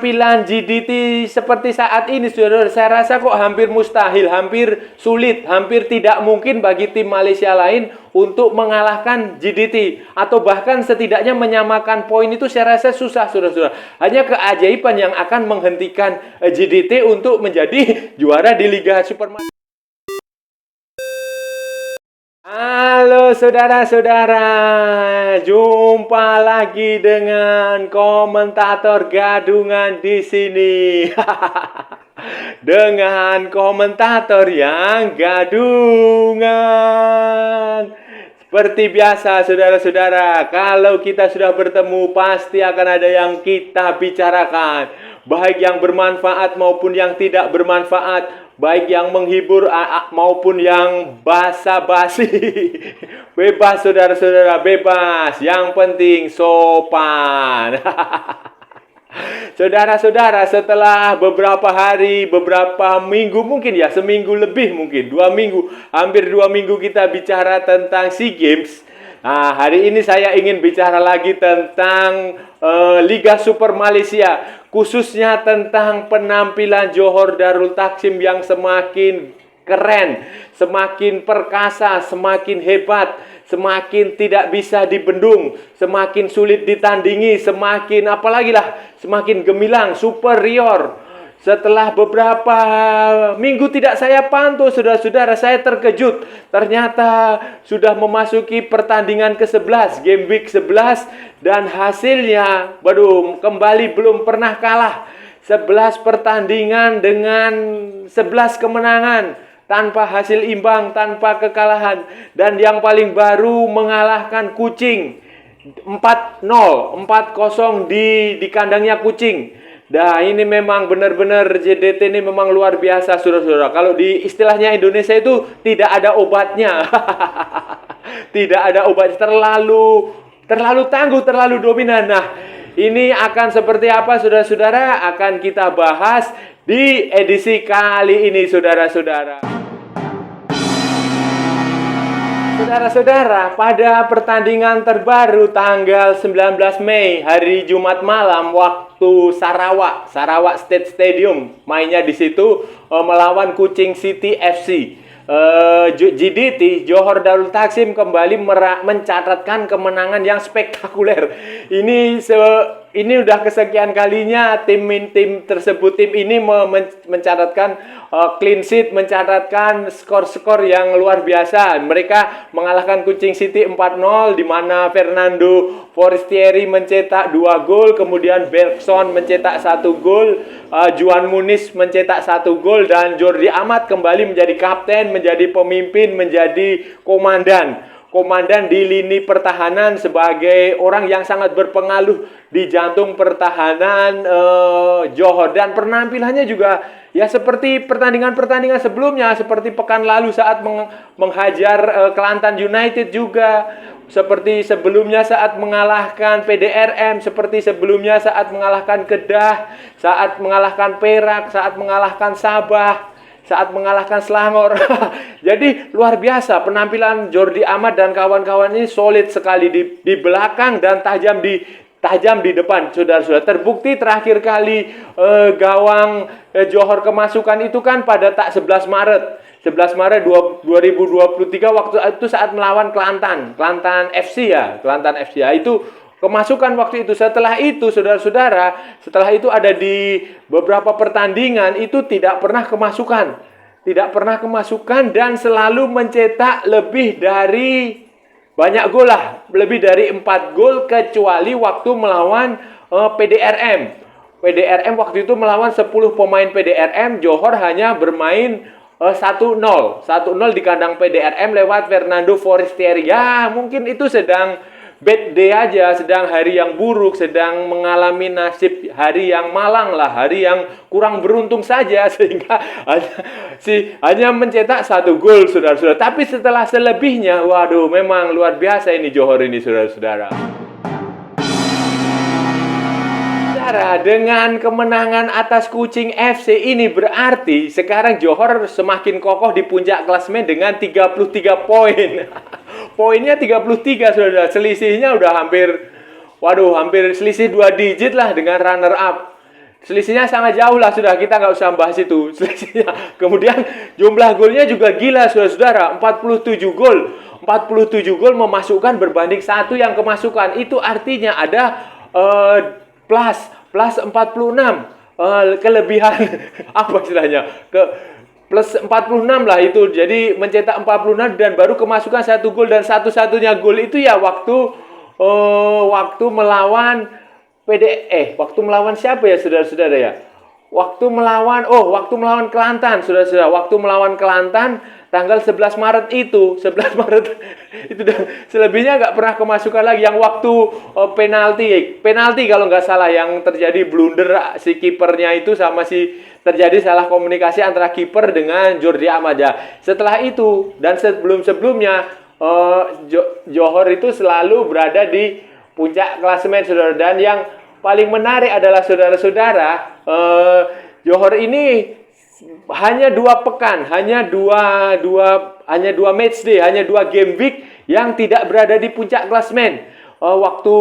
penampilan GDT seperti saat ini, saudara, saya rasa kok hampir mustahil, hampir sulit, hampir tidak mungkin bagi tim Malaysia lain untuk mengalahkan GDT. Atau bahkan setidaknya menyamakan poin itu saya rasa susah, saudara-saudara. Hanya keajaiban yang akan menghentikan GDT untuk menjadi juara di Liga Super Malaysia. Halo saudara-saudara, jumpa lagi dengan komentator gadungan di sini. Dengan komentator yang gadungan. Seperti biasa saudara-saudara, kalau kita sudah bertemu pasti akan ada yang kita bicarakan. Baik yang bermanfaat maupun yang tidak bermanfaat. Baik yang menghibur maupun yang basa-basi. Bebas saudara-saudara, bebas. Yang penting sopan. Saudara-saudara, setelah beberapa hari, beberapa minggu mungkin ya, seminggu lebih mungkin, 2 minggu, hampir 2 minggu kita bicara tentang SEA Games. Nah, hari ini saya ingin bicara lagi tentang Liga Super Malaysia, khususnya tentang penampilan Johor Darul Takzim yang semakin keren, semakin perkasa, semakin hebat, semakin tidak bisa dibendung, semakin sulit ditandingi, semakin apalagi lah, semakin gemilang, superior. Setelah beberapa minggu tidak saya pantau, saudara-saudara, saya terkejut. Ternyata sudah memasuki pertandingan ke-11, game week 11, dan hasilnya, waduh, kembali belum pernah kalah. 11 pertandingan dengan 11 kemenangan, tanpa hasil imbang, tanpa kekalahan. Dan yang paling baru mengalahkan Kuching 4-0, 4-0 di kandangnya Kuching. Nah, ini memang benar-benar JDT ini memang luar biasa, saudara-saudara. Kalau di istilahnya Indonesia itu tidak ada obatnya. Tidak ada obat, terlalu tangguh, terlalu dominan. Nah, ini akan seperti apa, saudara-saudara? Akan kita bahas di edisi kali ini, saudara-saudara. Saudara-saudara, pada pertandingan terbaru tanggal 19 Mei, hari Jumat malam waktu Sarawak State Stadium, mainnya di situ melawan Kuching City FC. GDT, Johor Darul Takzim, kembali mencatatkan kemenangan yang spektakuler. Ini udah kesekian kalinya tim tersebut, tim ini mencatatkan clean sheet, mencatatkan skor-skor yang luar biasa. Mereka mengalahkan Kuching City 4-0, di mana Fernando Forestieri mencetak 2 gol, kemudian Bergson mencetak 1 gol, Juan Muniz mencetak 1 gol, dan Jordi Amat kembali menjadi kapten, menjadi pemimpin, menjadi komandan di lini pertahanan sebagai orang yang sangat berpengaruh di jantung pertahanan Johor. Dan penampilannya juga ya seperti pertandingan-pertandingan sebelumnya, seperti pekan lalu saat menghajar Kelantan United juga, seperti sebelumnya saat mengalahkan PDRM, seperti sebelumnya saat mengalahkan Kedah, saat mengalahkan Perak, saat mengalahkan Sabah, saat mengalahkan Selangor. Jadi luar biasa penampilan Jordi Amat dan kawan-kawan ini, solid sekali di belakang dan tajam di depan, saudara-saudara. Terbukti terakhir kali gawang Johor kemasukan itu kan pada 11 Maret 2023, waktu itu saat melawan Kelantan FC ya, itu kemasukan waktu itu. Setelah itu, saudara-saudara, setelah itu ada di beberapa pertandingan itu tidak pernah kemasukan dan selalu mencetak lebih dari banyak gol lah, lebih dari 4 gol, kecuali waktu melawan PDRM waktu itu melawan 10 pemain PDRM, Johor hanya bermain 1-0 di kandang PDRM lewat Fernando Forestieri. Ya, mungkin itu sedang bad day aja, sedang hari yang buruk, sedang mengalami nasib hari yang malang lah, hari yang kurang beruntung saja, sehingga hanya mencetak 1 gol, saudara-saudara. Tapi setelah selebihnya, waduh, memang luar biasa ini Johor ini, saudara-saudara. Dengan kemenangan atas Kuching FC ini berarti sekarang Johor semakin kokoh di puncak klasemen dengan 33 poin. Poinnya 33, saudara. Selisihnya udah hampir selisih 2 digit lah dengan runner up. Selisihnya sangat jauh lah, sudah kita nggak usah bahas itu selisihnya. Kemudian jumlah golnya juga gila, saudara-saudara, 47 gol. 47 gol memasukkan berbanding 1 yang kemasukan. Itu artinya ada plus 46 kelebihan apa istilahnya? Plus 46 lah itu. Jadi mencetak 46 dan baru kemasukan 1 gol, dan satu-satunya gol itu ya waktu melawan waktu melawan siapa ya, saudara-saudara ya? Waktu melawan Kelantan, saudara-saudara. Waktu melawan Kelantan tanggal 11 Maret itu. 11 Maret itu, dan selebihnya nggak pernah kemasukan lagi. Yang waktu penalti kalau nggak salah, yang terjadi blunder si kipernya itu, sama si terjadi salah komunikasi antara kiper dengan Jordi Amadja. Setelah itu dan sebelum-sebelumnya, Johor itu selalu berada di puncak klasemen, saudara. Dan yang paling menarik adalah, saudara-saudara, Johor ini hanya 2 pekan, hanya dua match day, hanya 2 game week yang tidak berada di puncak klasemen. Waktu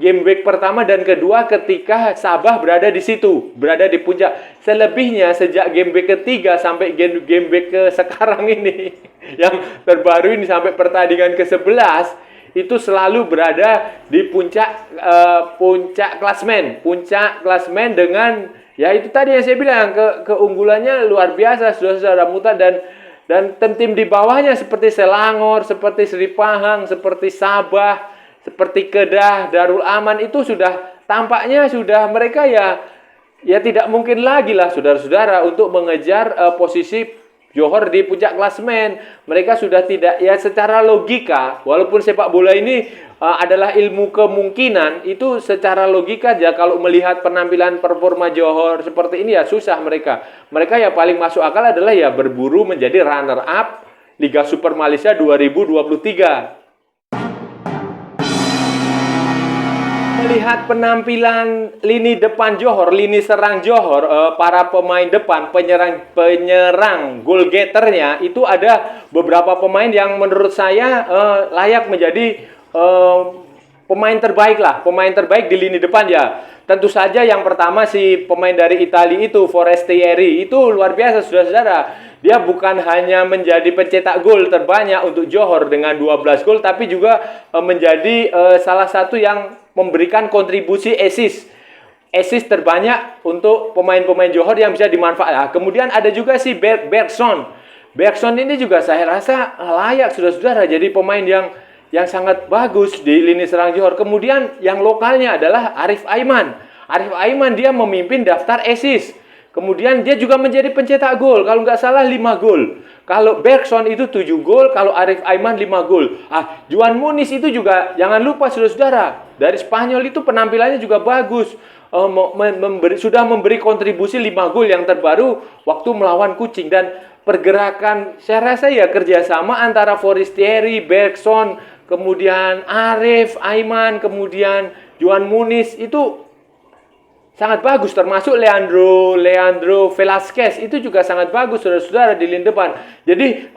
game week pertama dan kedua ketika Sabah berada di situ, berada di puncak. Selebihnya sejak game week ketiga sampai game week ke sekarang ini yang terbaru ini, sampai pertandingan ke-11, itu selalu berada di puncak klasmen dengan, ya itu tadi yang saya bilang, keunggulannya luar biasa, saudara-saudara Muta, dan tim di bawahnya seperti Selangor, seperti Seri Pahang, seperti Sabah, seperti Kedah, Darul Aman, itu sudah tampaknya sudah mereka ya tidak mungkin lagi lah, saudara-saudara, untuk mengejar posisi Johor di puncak klasemen. Mereka sudah tidak, ya secara logika, walaupun sepak bola ini adalah ilmu kemungkinan, itu secara logika aja kalau melihat penampilan performa Johor seperti ini ya susah mereka. Mereka ya paling masuk akal adalah ya berburu menjadi runner up Liga Super Malaysia 2023. Melihat penampilan lini depan Johor, lini serang Johor, para pemain depan, penyerang goal getternya, itu ada beberapa pemain yang menurut saya layak menjadi pemain terbaik di lini depan ya. Tentu saja yang pertama si pemain dari Italia itu, Forestieri, itu luar biasa, saudara-saudara. Dia bukan hanya menjadi pencetak gol terbanyak untuk Johor dengan 12 gol, tapi juga menjadi salah satu yang memberikan kontribusi assist terbanyak untuk pemain-pemain Johor yang bisa dimanfaatkan. Kemudian ada juga si Bergson. Bergson ini juga saya rasa layak, saudara-saudara, jadi pemain yang sangat bagus di lini serang Johor. Kemudian yang lokalnya adalah Arif Aiman. Arif Aiman dia memimpin daftar assist. Kemudian dia juga menjadi pencetak gol. Kalau nggak salah 5 gol. Kalau Bergson itu 7 gol. Kalau Arif Aiman 5 gol. Juan Muniz itu juga jangan lupa, saudara-saudara. Dari Spanyol itu penampilannya juga bagus. Sudah memberi kontribusi 5 gol yang terbaru waktu melawan Kucing. Dan pergerakan, saya rasa ya kerjasama antara Forestieri, Bergson, kemudian Arif Aiman, kemudian Juan Muniz itu sangat bagus, termasuk Leandro Velasquez itu juga sangat bagus, saudara-saudara, di lini depan. Jadi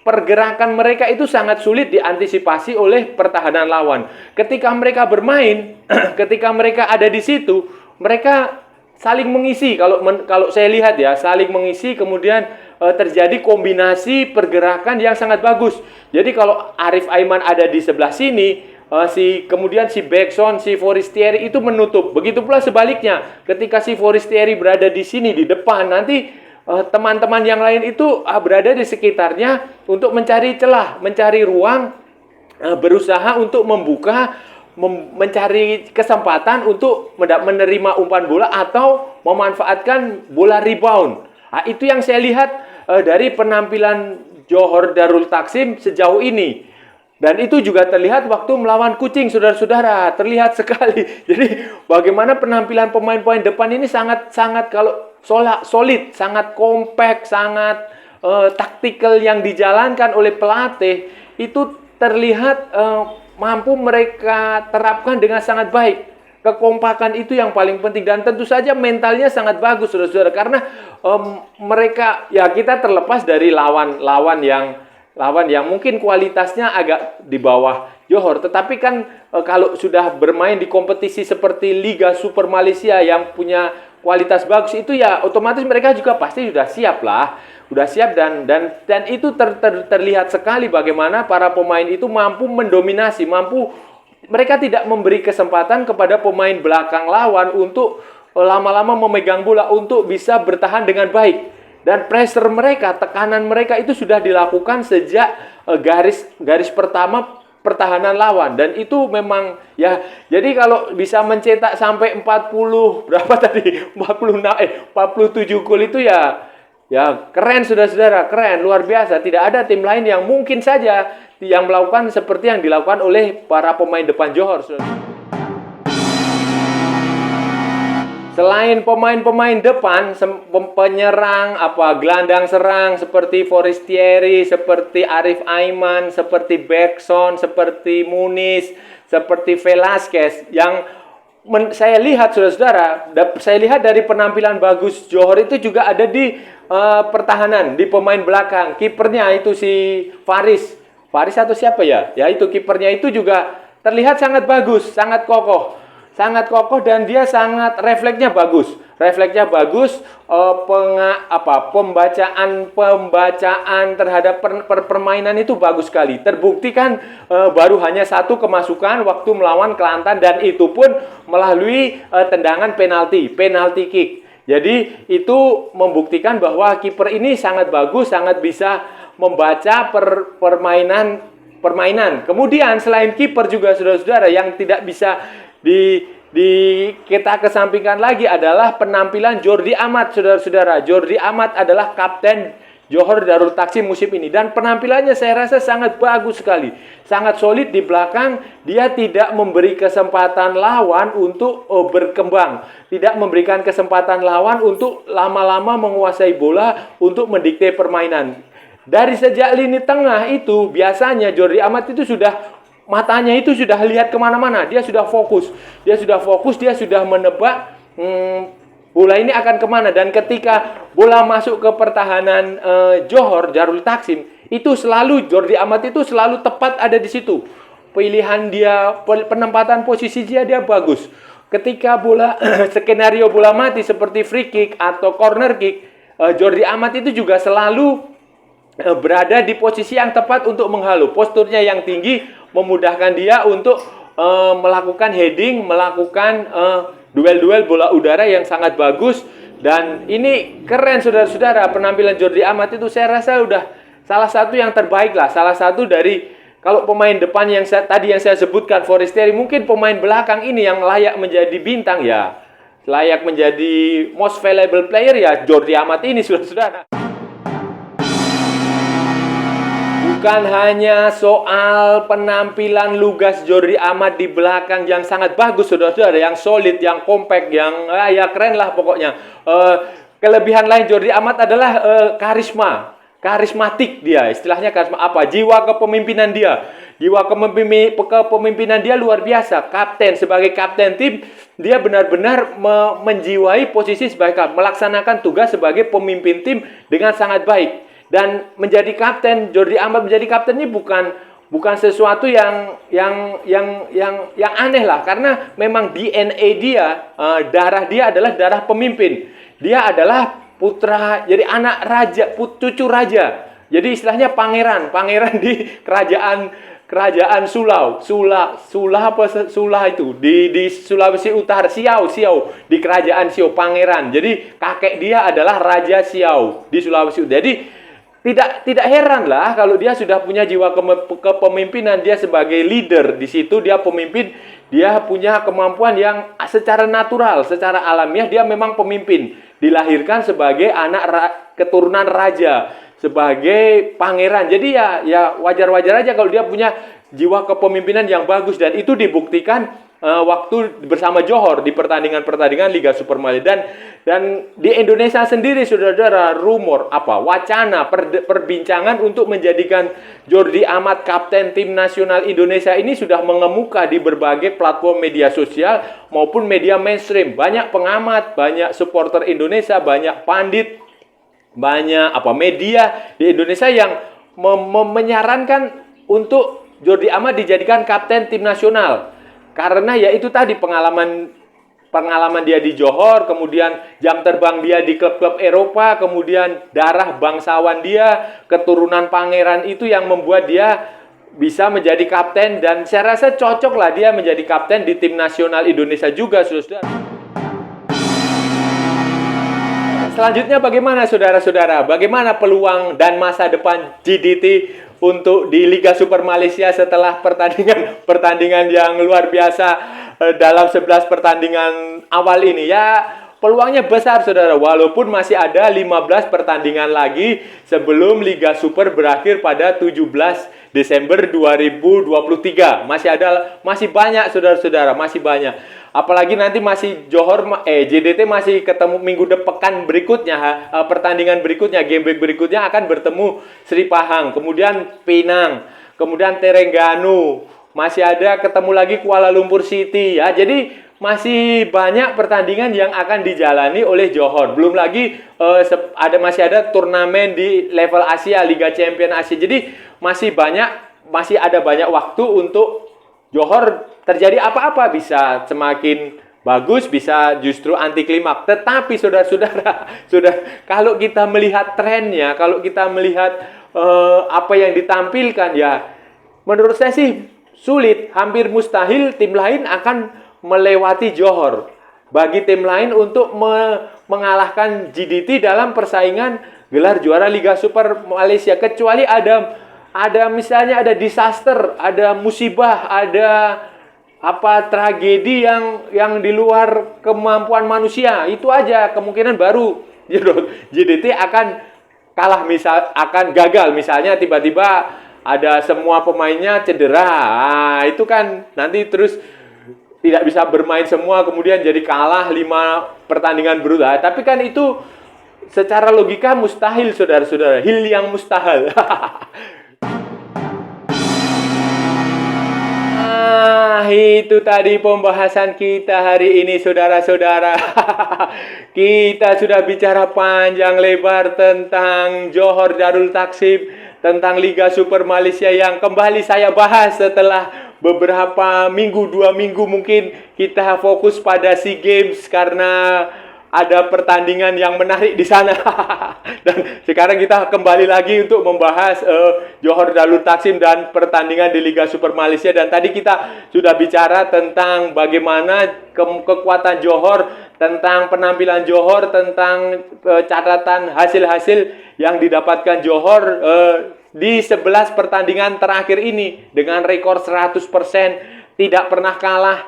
pergerakan mereka itu sangat sulit diantisipasi oleh pertahanan lawan. Ketika mereka bermain, ketika mereka ada di situ, mereka saling mengisi. Kalau saya lihat ya, saling mengisi, kemudian terjadi kombinasi pergerakan yang sangat bagus. Jadi kalau Arif Aiman ada di sebelah sini, kemudian si Bergson, si Forestieri itu menutup. Begitu pula sebaliknya, ketika si Forestieri berada di sini di depan, nanti teman-teman yang lain itu berada di sekitarnya untuk mencari celah, mencari ruang, berusaha untuk mencari kesempatan untuk menerima umpan bola atau memanfaatkan bola rebound. Itu yang saya lihat dari penampilan Johor Darul Taksim sejauh ini. Dan itu juga terlihat waktu melawan Kucing, saudara-saudara. Terlihat sekali. Jadi bagaimana penampilan pemain-pemain depan ini sangat kalau solid, sangat kompak, sangat taktikal yang dijalankan oleh pelatih. Itu terlihat mampu mereka terapkan dengan sangat baik. Kekompakan itu yang paling penting. Dan tentu saja mentalnya sangat bagus, saudara-saudara. Karena mereka, ya kita terlepas dari lawan yang mungkin kualitasnya agak di bawah Johor. Tetapi kan kalau sudah bermain di kompetisi seperti Liga Super Malaysia yang punya kualitas bagus itu ya otomatis mereka juga pasti sudah siap lah. Udah siap dan itu terlihat sekali bagaimana para pemain itu mampu mendominasi, mereka tidak memberi kesempatan kepada pemain belakang lawan untuk lama-lama memegang bola untuk bisa bertahan dengan baik. Dan pressure mereka, tekanan mereka itu sudah dilakukan sejak garis pertama pertahanan lawan, dan itu memang ya, jadi kalau bisa mencetak sampai 40 berapa tadi 47 gol itu ya keren saudara-saudara, keren, luar biasa. Tidak ada tim lain yang mungkin saja yang melakukan seperti yang dilakukan oleh para pemain depan Johor. Selain pemain-pemain depan, penyerang, gelandang serang seperti Forestieri, seperti Arif Aiman, seperti Bergson, seperti Muniz, seperti Velasquez, yang saya lihat saudara-saudara, saya lihat dari penampilan bagus Johor itu juga ada di pertahanan, di pemain belakang. Kipernya itu si Faris atau siapa ya? Ya itu kipernya itu juga terlihat sangat bagus, sangat kokoh. Sangat kokoh dan dia sangat refleksnya bagus. Pembacaan terhadap permainan itu bagus sekali. Terbukti kan baru hanya 1 kemasukan waktu melawan Kelantan, dan itu pun melalui tendangan penalti kick. Jadi itu membuktikan bahwa kiper ini sangat bagus, sangat bisa membaca permainan. Kemudian selain kiper juga saudara-saudara yang tidak bisa kita kesampingkan lagi adalah penampilan Jordi Amat, saudara-saudara. Jordi Amat adalah kapten Johor Darul Takzim musim ini, dan penampilannya saya rasa sangat bagus sekali, sangat solid di belakang. Dia tidak memberi kesempatan lawan untuk berkembang, tidak memberikan kesempatan lawan untuk lama-lama menguasai bola, untuk mendikte permainan. Dari sejak lini tengah itu biasanya Jordi Amat itu matanya itu sudah lihat kemana-mana. Dia sudah fokus, dia sudah menebak bola ini akan kemana. Dan ketika bola masuk ke pertahanan Johor Darul Takzim, itu selalu Jordi Amat itu selalu tepat ada di situ. Pilihan dia, penempatan posisi dia bagus. Ketika skenario bola mati seperti free kick atau corner kick, Jordi Amat itu juga selalu berada di posisi yang tepat untuk menghalau. Posturnya yang tinggi memudahkan dia untuk melakukan heading, melakukan duel-duel bola udara yang sangat bagus. Dan ini keren saudara-saudara, penampilan Jordi Amat itu saya rasa udah salah satu yang terbaik lah. Salah satu dari, kalau pemain depan yang tadi yang saya sebutkan Forestieri, mungkin pemain belakang ini yang layak menjadi bintang ya, layak menjadi most valuable player ya Jordi Amat ini saudara-saudara. Bukan hanya soal penampilan lugas Jordi Amat di belakang yang sangat bagus saudara-saudara, yang solid, yang kompak, yang ya keren lah pokoknya. Kelebihan lain Jordi Amat adalah karismatik dia, istilahnya karisma jiwa kepemimpinan dia. Kepemimpinan dia luar biasa. Sebagai kapten tim, dia benar-benar menjiwai posisi sebagai melaksanakan tugas sebagai pemimpin tim dengan sangat baik. Dan menjadi kapten, Jordi Amat menjadi kapten ini bukan sesuatu yang aneh lah, karena memang DNA dia, darah dia adalah darah pemimpin. Dia adalah putra, jadi anak raja, cucu raja. Jadi istilahnya pangeran di kerajaan Sulau itu di Sulawesi Utara, Siau di kerajaan Siau, pangeran. Jadi kakek dia adalah Raja Siau di Sulawesi Utara. Jadi tidak heran lah kalau dia sudah punya jiwa kepemimpinan. Dia sebagai leader di situ, dia pemimpin, dia punya kemampuan yang secara natural, secara alamiah dia memang pemimpin. Dilahirkan sebagai anak keturunan raja, sebagai pangeran. Jadi ya wajar-wajar aja kalau dia punya jiwa kepemimpinan yang bagus, dan itu dibuktikan waktu bersama Johor di pertandingan Liga Super Malaysia. Dan di Indonesia sendiri saudara-saudara, wacana perbincangan untuk menjadikan Jordi Amat kapten tim nasional Indonesia ini sudah mengemuka di berbagai platform media sosial maupun media mainstream. Banyak pengamat, banyak supporter Indonesia, banyak pandit, banyak media di Indonesia yang menyarankan untuk Jordi Amat dijadikan kapten tim nasional. Karena ya itu tadi pengalaman pengalaman dia di Johor, kemudian jam terbang dia di klub-klub Eropa, kemudian darah bangsawan dia, keturunan pangeran itu yang membuat dia bisa menjadi kapten, dan saya rasa cocok lah dia menjadi kapten di tim nasional Indonesia juga, saudara. Selanjutnya bagaimana saudara-saudara? Bagaimana peluang dan masa depan GDT untuk di Liga Super Malaysia setelah pertandingan yang luar biasa dalam 11 pertandingan awal ini? Ya, peluangnya besar saudara, walaupun masih ada 15 pertandingan lagi sebelum Liga Super berakhir pada 17 Desember 2023. Masih banyak saudara-saudara, masih banyak. Apalagi nanti masih JDT masih ketemu minggu pekan berikutnya, pertandingan berikutnya, game week berikutnya akan bertemu Sri Pahang, kemudian Penang, kemudian Terengganu, masih ada ketemu lagi Kuala Lumpur City ya. Jadi masih banyak pertandingan yang akan dijalani oleh Johor. Belum lagi masih ada turnamen di level Asia, Liga Champion Asia. Jadi masih ada banyak waktu untuk Johor terjadi apa-apa, bisa semakin bagus, bisa justru anti klimaks. Tetapi saudara-saudara, kalau kita melihat trennya, kalau kita melihat apa yang ditampilkan, ya menurut saya sih sulit, hampir mustahil tim lain akan melewati Johor. Bagi tim lain untuk mengalahkan GDT dalam persaingan gelar juara Liga Super Malaysia, kecuali misalnya ada disaster, ada musibah, ada tragedi yang di luar kemampuan manusia. Itu aja kemungkinan baru GDT akan akan gagal. Misalnya tiba-tiba ada semua pemainnya cedera. Nah, itu kan nanti terus tidak bisa bermain semua, kemudian jadi kalah 5 pertandingan beruntun. Tapi kan itu secara logika mustahil saudara-saudara, hil yang mustahil. Itu tadi pembahasan kita hari ini saudara-saudara. Kita sudah bicara panjang lebar tentang Johor Darul Takzim, tentang Liga Super Malaysia yang kembali saya bahas setelah beberapa minggu, 2 minggu mungkin kita fokus pada SEA Games karena ada pertandingan yang menarik di sana. Dan sekarang kita kembali lagi untuk membahas Johor Darul Takzim dan pertandingan di Liga Super Malaysia. Dan tadi kita sudah bicara tentang bagaimana kekuatan Johor, tentang penampilan Johor, tentang catatan hasil-hasil yang didapatkan Johor di 11 pertandingan terakhir ini dengan rekor 100%, tidak pernah kalah,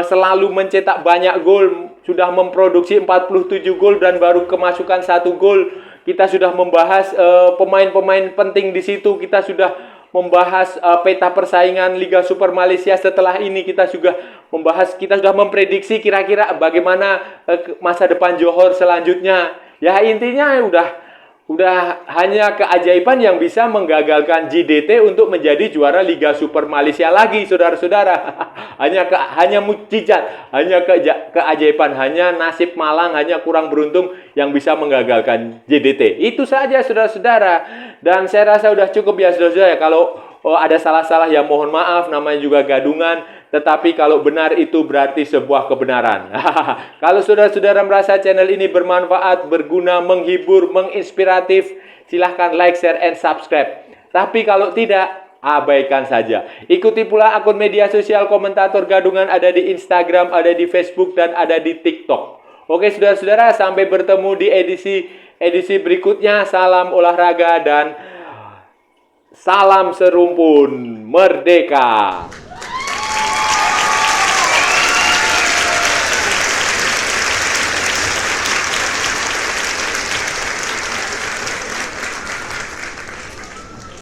selalu mencetak banyak gol, sudah memproduksi 47 gol dan baru kemasukan 1 gol. Kita sudah membahas pemain-pemain penting di situ. Kita sudah membahas peta persaingan Liga Super Malaysia. Setelah ini kita sudah memprediksi kira-kira bagaimana masa depan Johor selanjutnya. Ya intinya udah hanya keajaiban yang bisa menggagalkan GDT untuk menjadi juara Liga Super Malaysia lagi, saudara-saudara. hanya mukjizat, hanya keajaiban, hanya nasib malang, hanya kurang beruntung yang bisa menggagalkan GDT. Itu saja, saudara-saudara. Dan saya rasa udah cukup ya, saudara-saudara. Kalau ada salah-salah ya mohon maaf, namanya juga gadungan. Tetapi kalau benar itu berarti sebuah kebenaran. Kalau saudara-saudara merasa channel ini bermanfaat, berguna, menghibur, menginspiratif, silahkan like, share, and subscribe. Tapi kalau tidak, abaikan saja. Ikuti pula akun media sosial Komentator Gadungan, ada di Instagram, ada di Facebook, dan ada di TikTok. Oke saudara-saudara, sampai bertemu di edisi berikutnya. Salam olahraga dan salam serumpun merdeka.